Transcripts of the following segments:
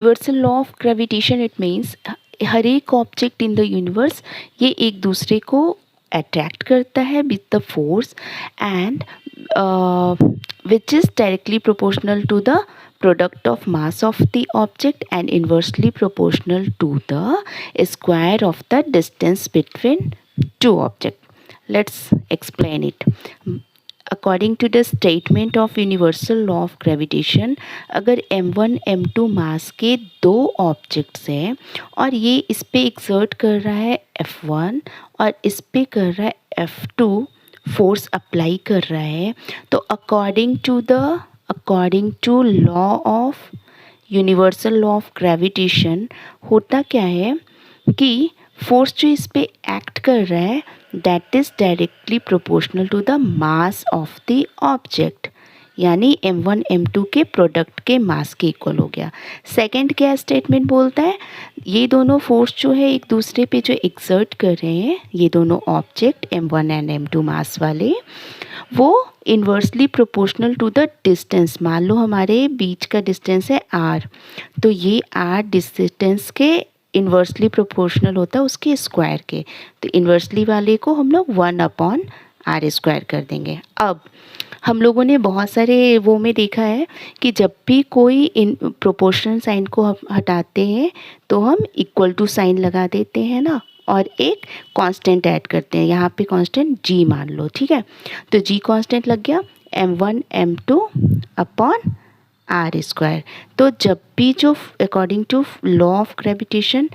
Universal law of gravitation it means हर एक object in the universe ये एक दूसरे को अट्रैक्ट करता है with the force and which is directly proportional to the product of mass of the object and inversely proportional to the square of the distance between two objects. Let's explain it. According to the statement of universal law of gravitation, अगर m1 m2 मास के दो objects हैं और ये इस पे exert कर रहा है f1 और इस पे कर रहा है f2, फोर्स अप्लाई कर रहा है, तो according to law of universal law of gravitation होता क्या है कि फोर्स जो इस पे एक्ट कर रहा है that is directly proportional to the mass of the object, यानी m1 m2 के प्रोडक्ट के मास के इक्वल हो गया। सेकंड क्या स्टेटमेंट बोलता है, ये दोनों फोर्स जो है एक दूसरे पे जो एक्सर्ट कर रहे हैं, ये दोनों object m1 and m2 mass वाले, वो inversely proportional to the distance. मान लो हमारे बीच का डिस्टेंस है r, तो ये r डिस्टेंस के इन्वर्सली प्रोपोर्शनल होता है उसके स्क्वायर के, तो इन्वर्सली वाले को हम लोग 1/r² कर देंगे। अब हम लोगों ने बहुत सारे वो में देखा है कि जब भी कोई इन प्रोपोर्शनल साइन को हम हटाते हैं तो हम इक्वल टू साइन लगा देते हैं ना, और एक कांस्टेंट ऐड करते हैं। यहाँ पे कांस्टेंट g मान लो, ठीक है, तो g कांस्टेंट लग गया m1 m2 अपॉन r²। तो जब भी जो according to law of gravitation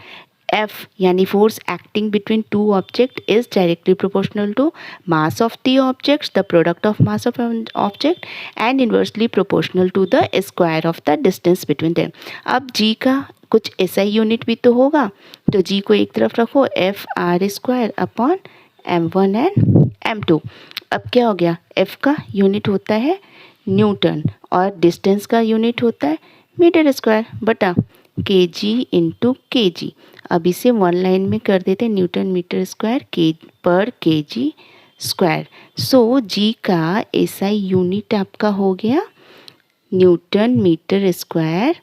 F यानी force acting between two object is directly proportional to mass of the objects, the product of mass of object and inversely proportional to the square of the distance between them. अब g का कुछ ऐसा unit भी तो होगा, तो g को एक तरफ रखो f/r² upon m1 and m2। अब क्या हो गया, f का यूनिट होता है न्यूटन और डिस्टेंस का यूनिट होता है मीटर स्क्वायर बटा kg इंटू kg। अब इसे वन लाइन में कर देते हैं, न्यूटन मीटर स्क्वायर पर kg स्क्वायर। सो g का SI यूनिट आपका हो गया न्यूटन मीटर स्क्वायर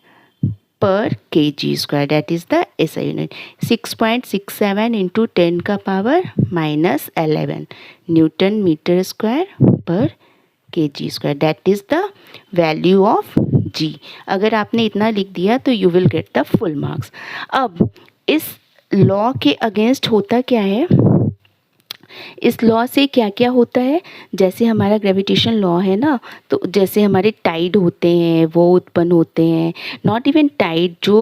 पर kg square, that is the SI unit. 6.67 into 10 का पावर -11 न्यूटन मीटर स्क्वायर पर kg square, that is the value of g। अगर आपने इतना लिख दिया तो you will get the full marks. अब इस लॉ के अगेंस्ट होता क्या है, इस लॉ से क्या क्या होता है, जैसे हमारा ग्रेविटेशन लॉ है ना, तो जैसे हमारे टाइड होते हैं वो उत्पन्न होते हैं, नॉट इवन टाइड, जो